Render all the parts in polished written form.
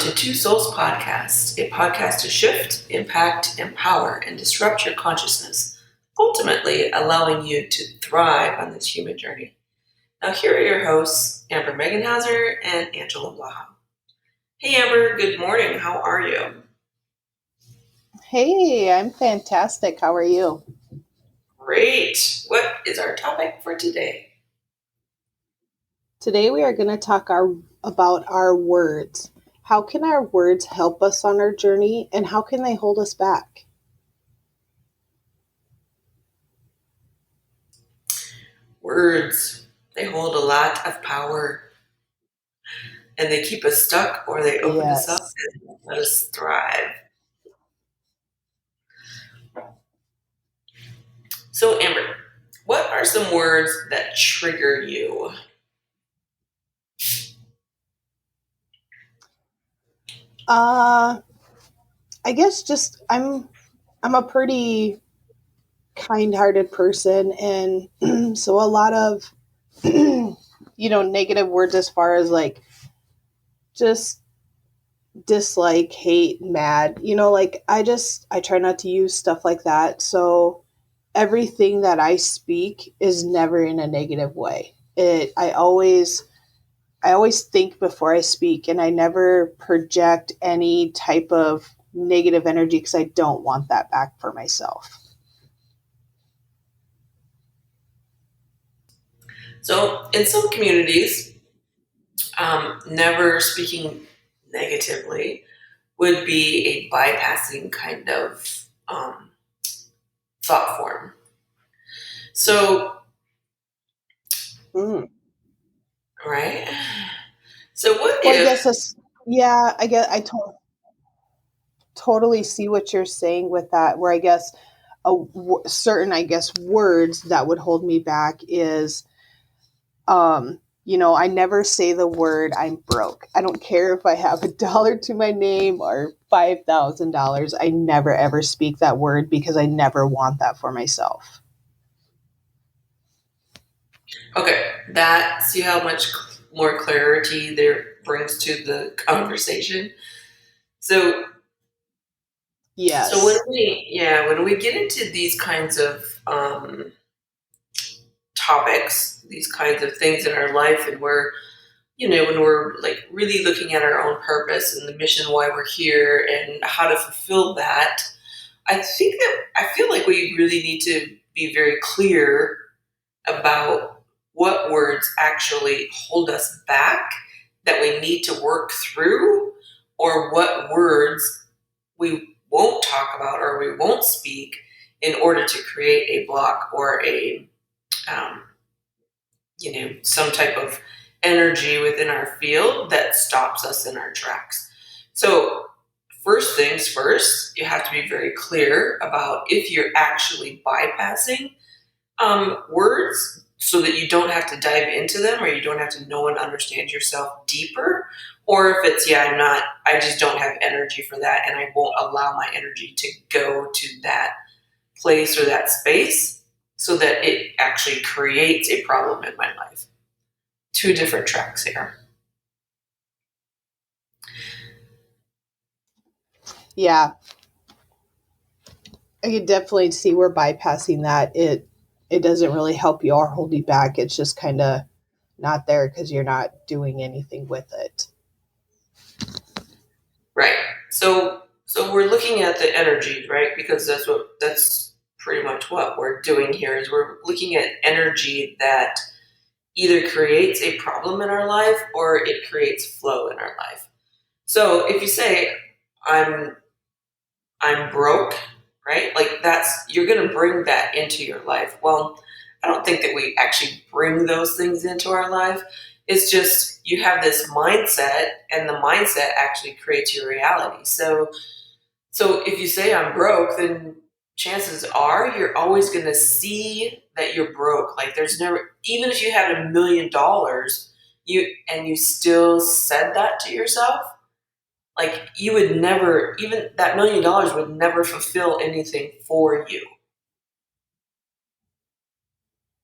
to Two Souls Podcast, a podcast to shift, impact, empower, and disrupt your consciousness, ultimately allowing you to thrive on this human journey. Now, here are your hosts, Amber Meganhauser and Angela Blaha. Hey, Amber, good morning. How are you? Hey, I'm fantastic. How are you? Great. What is our topic for today? Today we are going to talk about our words. How can our words help us on our journey, and how can they hold us back? Words, they hold a lot of power, and they keep us stuck or they open us up Yes. and let us thrive. So, Amber, what are some words that trigger you? I guess just I'm a pretty kind-hearted person, and so a lot of negative words as far as like just dislike, hate, mad. I try not to use stuff like that. So everything that I speak is never in a negative way. I always think before I speak, and I never project any type of negative energy because I don't want that back for myself. So, in some communities, never speaking negatively would be a bypassing kind of thought form. So, Mm. right? So, what Well, I if, guess yeah, totally see what you're saying with that. Where I guess certain, I guess, words that would hold me back is I never say the word I'm broke. I don't care if I have $1 to my name or $5,000. I never ever speak that word because I never want that for myself. okay, see how much more clarity there brings to the conversation? So, when Yes. we get into these kinds of topics, these kinds of things in our life, and when we're like really looking at our own purpose and the mission why we're here and how to fulfill that, I feel like we really need to be very clear about what words actually hold us back that we need to work through, or what words we won't talk about or we won't speak in order to create a block or um, some type of energy within our field that stops us in our tracks. So, first things first, you have to be very clear about if you're actually bypassing words so that you don't have to dive into them or you don't have to know and understand yourself deeper. Or if it's, I just don't have energy for that and I won't allow my energy to go to that place or that space so that it actually creates a problem in my life. Two different tracks here. Yeah. I could definitely see where bypassing that it doesn't really help you or hold you back. It's just kind of not there because you're not doing anything with it. Right. So we're looking at the energies, right? Because that's pretty much what we're doing here is we're looking at energy that either creates a problem in our life or it creates flow in our life. So if you say I'm broke, right? Like you're going to bring that into your life. Well, I don't think that we actually bring those things into our life. It's just you have this mindset and the mindset actually creates your reality. So if you say I'm broke, then chances are you're always going to see that you're broke. Like there's never, even if you had $1 million, you still said that to yourself, like you would never, even that $1 million would never fulfill anything for you.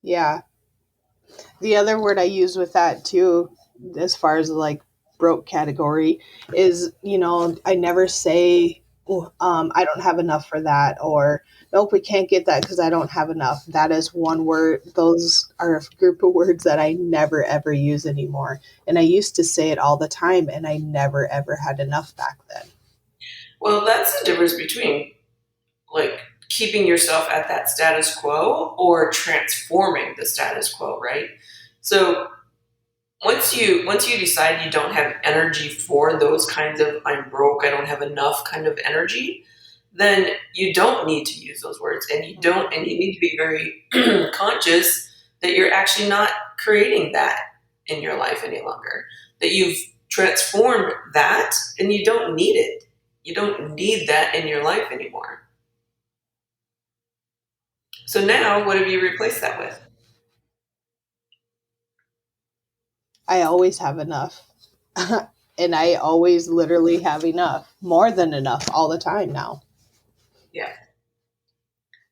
Yeah. The other word I use with that too, as far as like broke category is, I never say, "Oh, I don't have enough for that," or nope, we can't get that because I don't have enough. That is one word. Those are a group of words that I never ever use anymore. And I used to say it all the time, and I never ever had enough back then. Well, that's the difference between like keeping yourself at that status quo or transforming the status quo, right? So once you decide you don't have energy for those kinds of I'm broke, I don't have enough kind of energy, then you don't need to use those words, and you need to be very conscious that you're actually not creating that in your life any longer. That you've transformed that and you don't need it. You don't need that in your life anymore. So now what have you replaced that with? I always have enough. And I always literally have enough, more than enough all the time now. Yeah.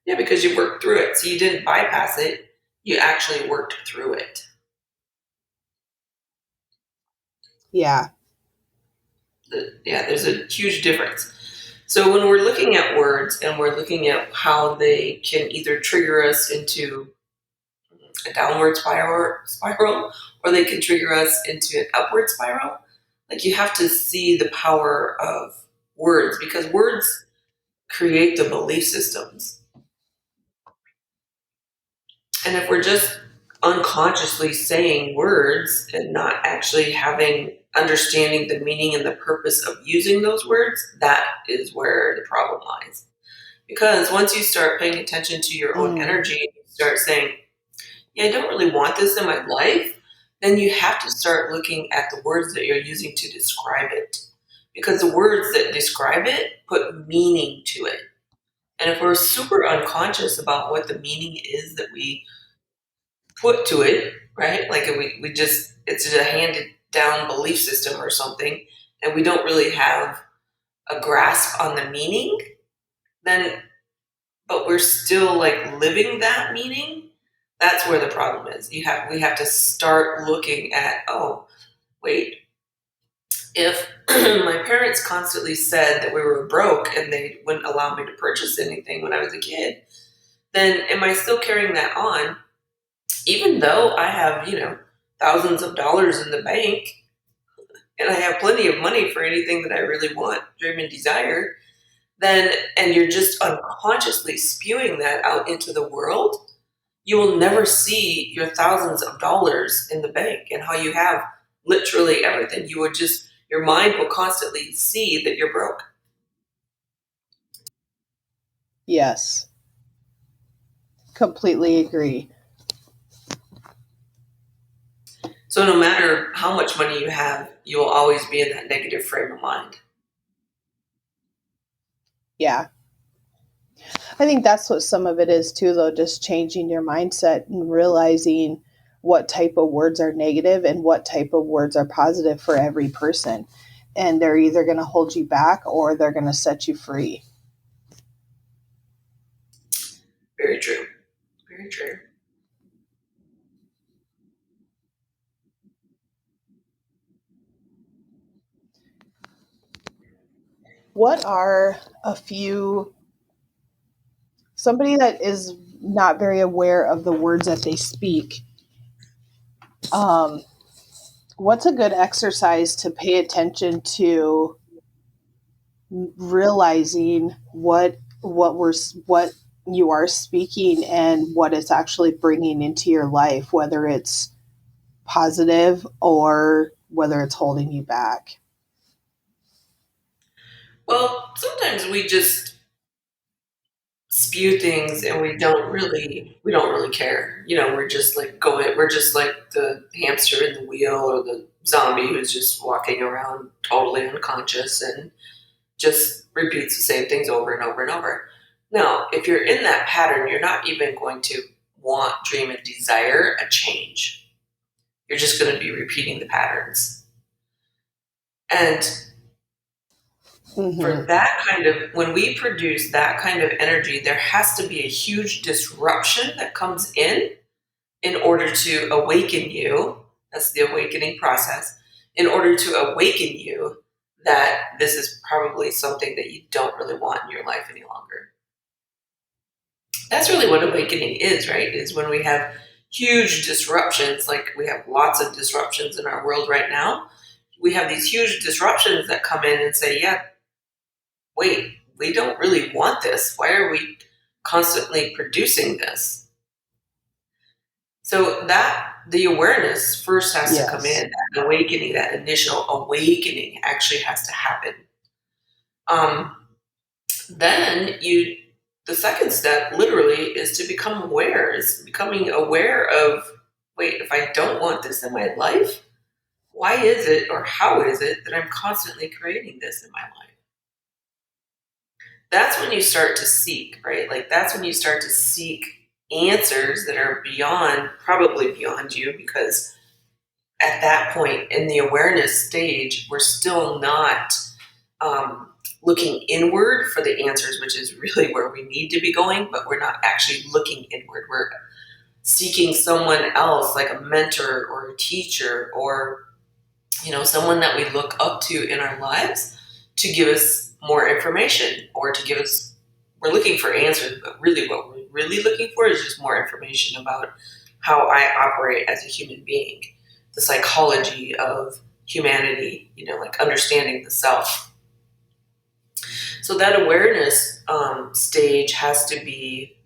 Yeah, because you worked through it. So you didn't bypass it, you actually worked through it. Yeah. Yeah, there's a huge difference. So when we're looking at words and we're looking at how they can either trigger us into a downward spiral or they can trigger us into an upward spiral, like you have to see the power of words because words create the belief systems. And if we're just unconsciously saying words and not actually having understanding the meaning and the purpose of using those words, that is where the problem lies. Because once you start paying attention to your own Mm, energy, you start saying, yeah, I don't really want this in my life, then you have to start looking at the words that you're using to describe it. Because the words that describe it put meaning to it. And if we're super unconscious about what the meaning is that we put to it, right? Like we just, it's just a handed down belief system or something, and we don't really have a grasp on the meaning, then, but we're still like living that meaning, that's where the problem is. We have to start looking at, oh, wait, if my parents constantly said that we were broke and they wouldn't allow me to purchase anything when I was a kid, then am I still carrying that on even though I have, thousands of dollars in the bank and I have plenty of money for anything that I really want, dream, and desire, then, and you're just unconsciously spewing that out into the world, you will never see your thousands of dollars in the bank and how you have literally everything. You would just, your mind will constantly see that you're broke. yes, completely agree. So no matter how much money you have, you will always be in that negative frame of mind. Yeah. I think that's what some of it is too, though, just changing your mindset and realizing what type of words are negative and what type of words are positive for every person. And they're either going to hold you back or they're going to set you free. Very true. Very true. What are a few, somebody that is not very aware of the words that they speak, um, what's a good exercise to pay attention to realizing what you are speaking and what it's actually bringing into your life, whether it's positive or whether it's holding you back? Well, sometimes we just spew things and we don't really care. We're just like going we're just like the hamster in the wheel or the zombie who's just walking around totally unconscious and just repeats the same things over and over and over. Now, if you're in that pattern, you're not even going to want, dream, and desire a change. You're just going to be repeating the patterns. And for Mm-hmm. that kind of, when we produce that kind of energy, there has to be a huge disruption that comes in order to awaken you. That's the awakening process. in order to awaken you that this is probably something that you don't really want in your life any longer. That's really what awakening is, right? Is when we have huge disruptions, like we have lots of disruptions in our world right now. We have these huge disruptions that come in and say, yeah, wait, we don't really want this. Why are we constantly producing this? So that the awareness first has to come Yes. in, that awakening, that initial awakening actually has to happen. Um, then the second step literally is to become aware, is becoming aware of, wait, if I don't want this in my life, why is it or how is it that I'm constantly creating this in my life? That's when you start to seek, right? Like that's when you start to seek answers that are beyond, probably beyond you, because at that point in the awareness stage, we're still not um, looking inward for the answers, which is really where we need to be going, but we're not actually looking inward. We're seeking someone else, like a mentor or a teacher or someone that we look up to in our lives to give us more information or to give us, we're looking for answers, but really what we're really looking for is just more information about how I operate as a human being, the psychology of humanity, like understanding the self. So that awareness stage has to be,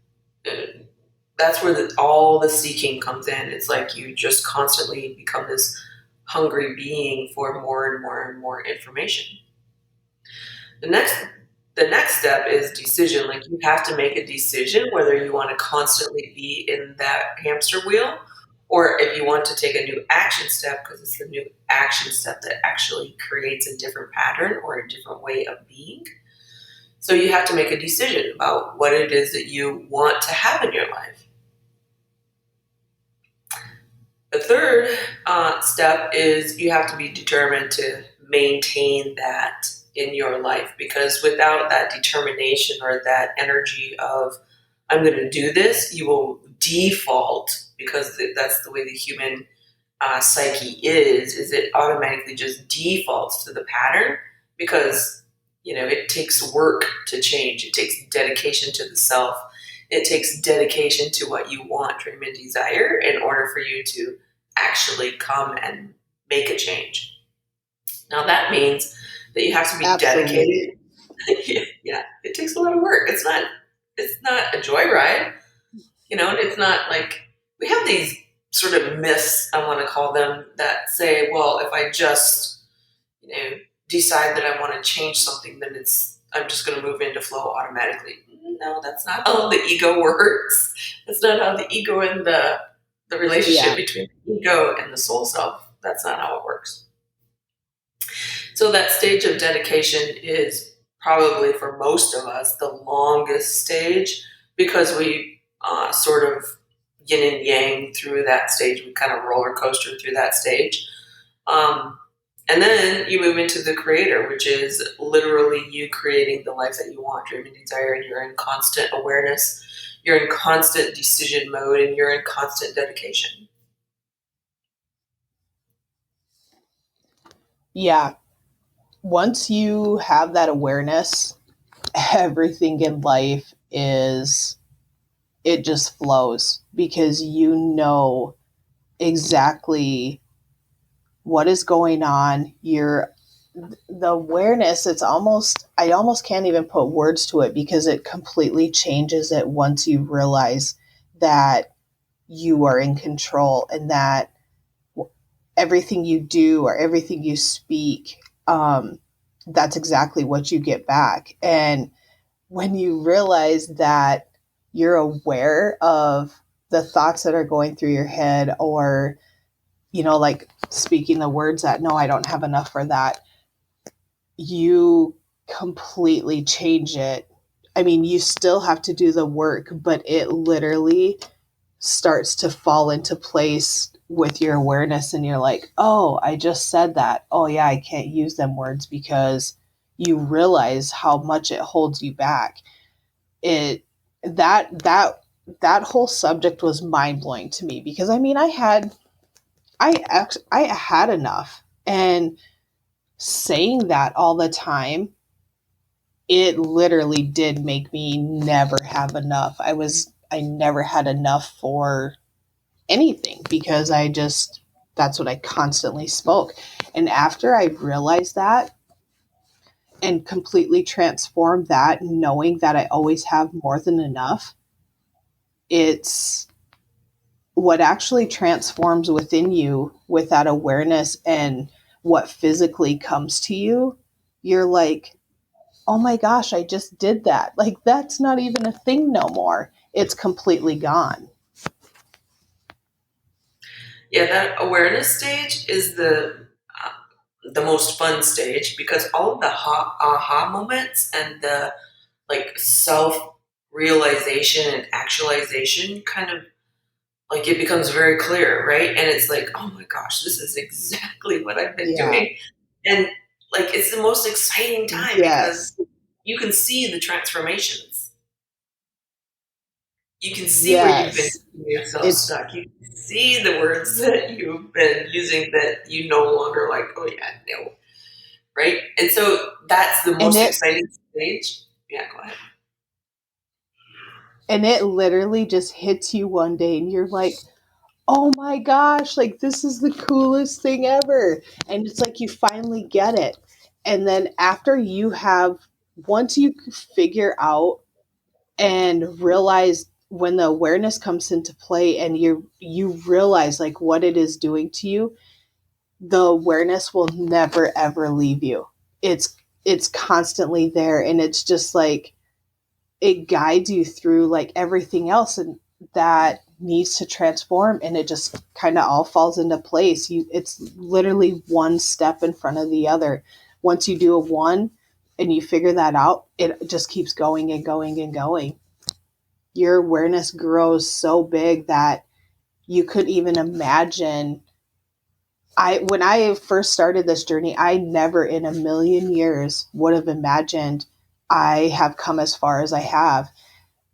that's where all the seeking comes in. It's like you just constantly become this hungry being for more and more and more information. The next the next step is decision. Like you have to make a decision whether you want to constantly be in that hamster wheel or if you want to take a new action step, because it's the new action step that actually creates a different pattern or a different way of being. So you have to make a decision about what it is that you want to have in your life. The third step is you have to be determined to maintain that in your life, because without that determination or that energy of, I'm going to do this, you will default, because that's the way the human psyche is it automatically just defaults to the pattern because, it takes work to change. It takes dedication to the self. It takes dedication to what you want, dream, and desire in order for you to actually come and make a change. Now that means that you have to be Absolutely. dedicated. Yeah, it takes a lot of work. It's not a joyride, and it's not like we have these sort of myths, I want to call them, that say, well, if I just, you know, decide that I want to change something, then I'm just going to move into flow automatically. No, that's not how the ego works. That's not how the ego and the relationship Yeah. between the ego and the soul self. That's not how it works. So that stage of dedication is probably for most of us the longest stage because we sort of yin and yang through that stage. We kind of roller coaster through that stage. Um, and then you move into the creator, which is literally you creating the life that you want, dream and desire, and you're in constant awareness, you're in constant decision mode, and you're in constant dedication. Yeah. Once you have that awareness, everything in life it just flows because you know exactly what is going on. The awareness, I almost can't even put words to it because it completely changes it once you realize that you are in control and that everything you do or everything you speak, that's exactly what you get back. And when you realize that you're aware of the thoughts that are going through your head, or like speaking the words that, no, I don't have enough for that, you completely change it. I mean, you still have to do the work, but it literally starts to fall into place with your awareness, and you're like, oh, I just said that. Oh yeah, I can't use them words, because you realize how much it holds you back. It that whole subject was mind blowing to me, because I mean, I had enough. And saying that all the time, it literally did make me never have enough. I never had enough for anything because that's what I constantly spoke. And after I realized that and completely transformed that, knowing that I always have more than enough, it's what actually transforms within you with that awareness and what physically comes to you. You're like, oh my gosh, I just did that. Like, that's not even a thing no more. It's completely gone. Yeah, that awareness stage is the most fun stage because all of the aha moments and the like self realization and actualization kind of like it becomes very clear, right? And it's like, oh my gosh, this is exactly what I've been Yeah. doing. And like it's the most exciting time because Yes. you can see the transformations. You can see where you've been Yes. keeping yourself It's stuck. You can see the words that you've been using that you no longer like, oh yeah, no. Right? And so that's the and most it exciting stage. Yeah, go ahead. and it literally just hits you one day and you're like, "Oh my gosh, like this is the coolest thing ever." And it's like you finally get it. And then after you have once you figure out and realize when the awareness comes into play and you realize like what it is doing to you, the awareness will never ever leave you. It's constantly there and it's just like it guides you through like everything else and that needs to transform, and it just kind of all falls into place. It's literally one step in front of the other. Once you do a one and you figure that out, it just keeps going and going and going. Your awareness grows so big that you could even imagine. I When I first started this journey, I never in a million years would have imagined I have come as far as I have.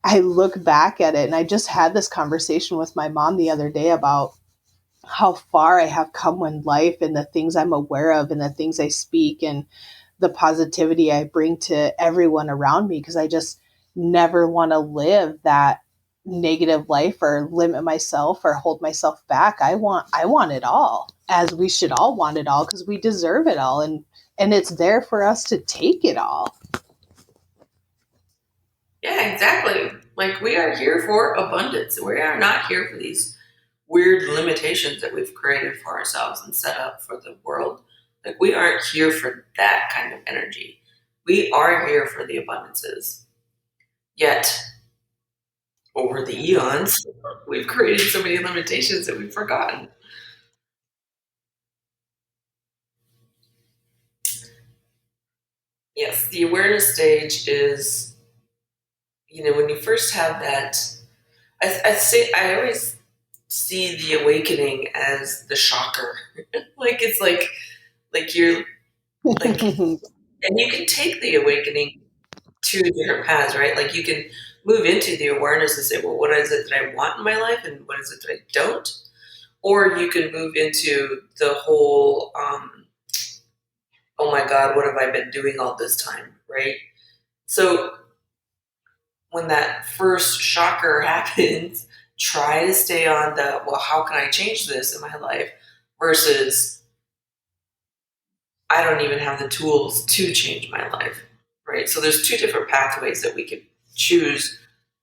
I look back at it and I just had this conversation with my mom the other day about how far I have come in life and the things I'm aware of and the things I speak and the positivity I bring to everyone around me, because I just never want to live that negative life or limit myself or hold myself back. I want it all, as we should all want it all because we deserve it all, and it's there for us to take it all. Yeah, exactly. Like we are here for abundance. We are not here for these weird limitations that we've created for ourselves and set up for the world. Like we aren't here for that kind of energy. We are here for the abundances. Yet, over the eons, we've created so many limitations that we've forgotten. Yes, the awareness stage is, when you first have that, I always see the awakening as the shocker. Like it's like you're like, and you can take the awakening two different paths, right? Like you can move into the awareness and say, well, what is it that I want in my life and what is it that I don't? Or you can move into the whole, oh my God, what have I been doing all this time, right? So when that first shocker happens, try to stay on the, well, how can I change this in my life versus I don't even have the tools to change my life, right? So there's two different pathways that we could choose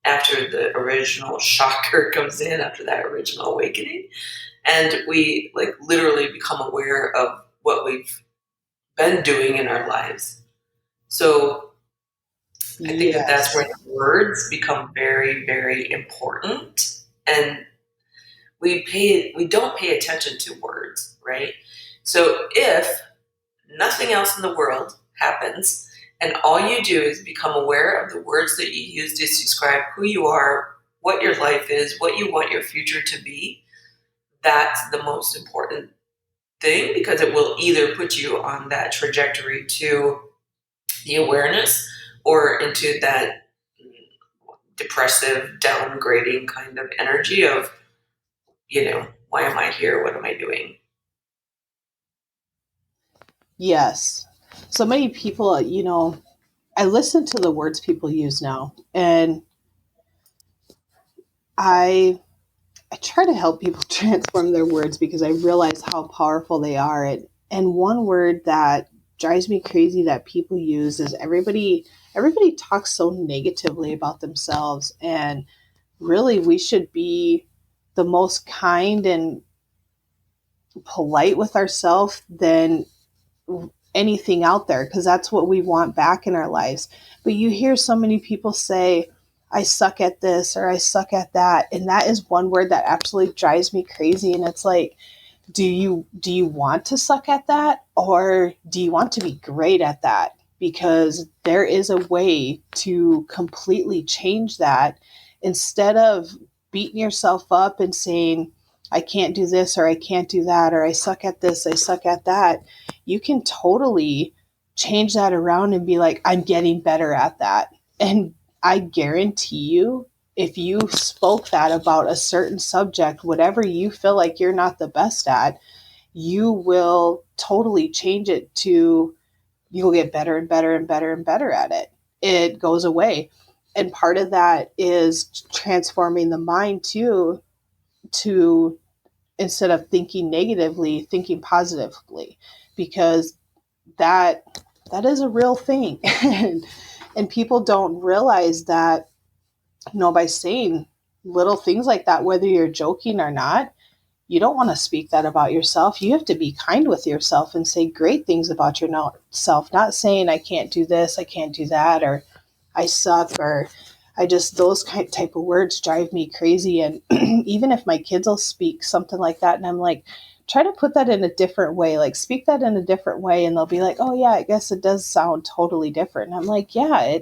after the original shocker comes in, after that original awakening. And we like literally become aware of what we've been doing in our lives. So I think that that's where Yes. the words become very, very important. And we don't pay attention to words, right? So if nothing else in the world happens, and all you do is become aware of the words that you use to describe who you are, what your life is, what you want your future to be. That's the most important thing because it will either put you on that trajectory to the awareness or into that depressive, downgrading kind of energy of, why am I here? What am I doing? Yes. So many people, I listen to the words people use now, and I I try to help people transform their words because I realize how powerful they are. And one word that drives me crazy that people use is everybody talks so negatively about themselves, and really we should be the most kind and polite with ourselves than anything out there, because that's what we want back in our lives. But you hear so many people say, I suck at this or I suck at that. And that is one word that absolutely drives me crazy. And it's like, do you want to suck at that, or do you want to be great at that? Because there is a way to completely change that. Instead of beating yourself up and saying, I can't do this or I can't do that, or I suck at this, I suck at that, you can totally change that around and be like, I'm getting better at that. And I guarantee you, if you spoke that about a certain subject, whatever you feel like you're not the best at, you will totally change it to, you'll get better and better and better and better at it. It goes away. And part of that is transforming the mind too, to, instead of thinking negatively, thinking positively, because that that is a real thing. And people don't realize that, by saying little things like that, whether you're joking or not, you don't want to speak that about yourself. You have to be kind with yourself and say great things about yourself, not saying I can't do this, I can't do that, or I suck, or I just, those type of words drive me crazy. And even if my kids will speak something like that, and I'm like, try to put that in a different way, like speak that in a different way, and they'll be like, oh yeah, I guess it does sound totally different. And I'm like, yeah,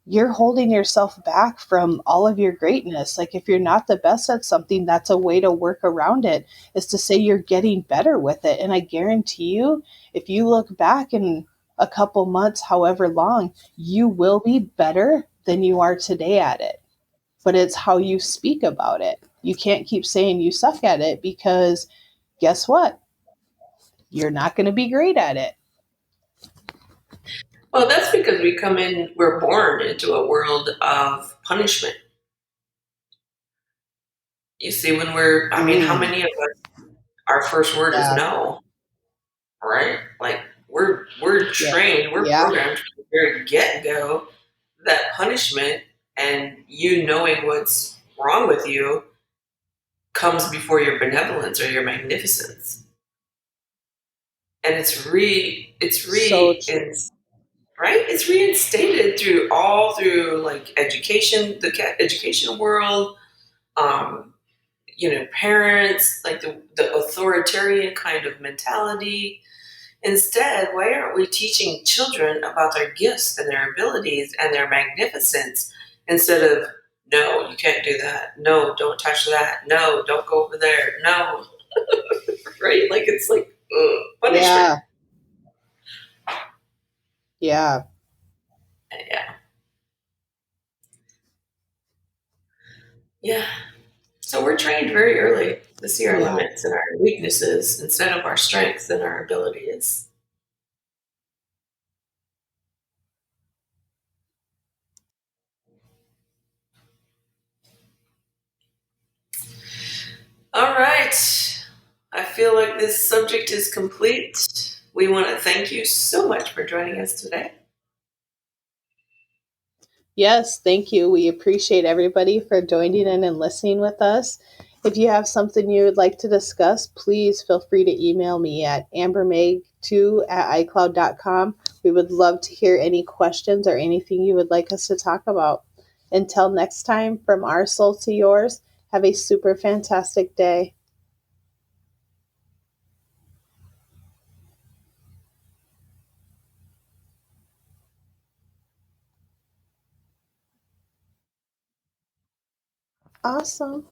you're holding yourself back from all of your greatness. Like if you're not the best at something, that's a way to work around it, is to say you're getting better with it. And I guarantee you, if you look back in a couple months, however long, you will be better than you are today at it. But it's how you speak about it. You can't keep saying you suck at it, because guess what? You're not going to be great at it. Well, that's because we're born into a world of punishment. You see, I mean, how Mm, many of us, our first word is yeah, no, right? Like we're yeah, trained, we're yeah, programmed from the very get go that punishment and you knowing what's wrong with you comes before your benevolence or your magnificence. And so true. right? It's reinstated through like education, education world, um, parents, like the authoritarian kind of mentality. Instead, why aren't we teaching children about their gifts and their abilities and their magnificence instead of, no, you can't do that. No, don't touch that. No, don't go over there. No, right? Like it's like punishment. Yeah, yeah, Yeah, yeah. So we're trained very early to see our yeah. limits and our weaknesses instead of our strengths and our abilities. All right. I feel like this subject is complete. We want to thank you so much for joining us today. Yes, thank you. We appreciate everybody for joining in and listening with us. If you have something you would like to discuss, please feel free to email me at ambermag2@icloud.com. We would love to hear any questions or anything you would like us to talk about. Until next time, from our soul to yours, have a super fantastic day. Awesome.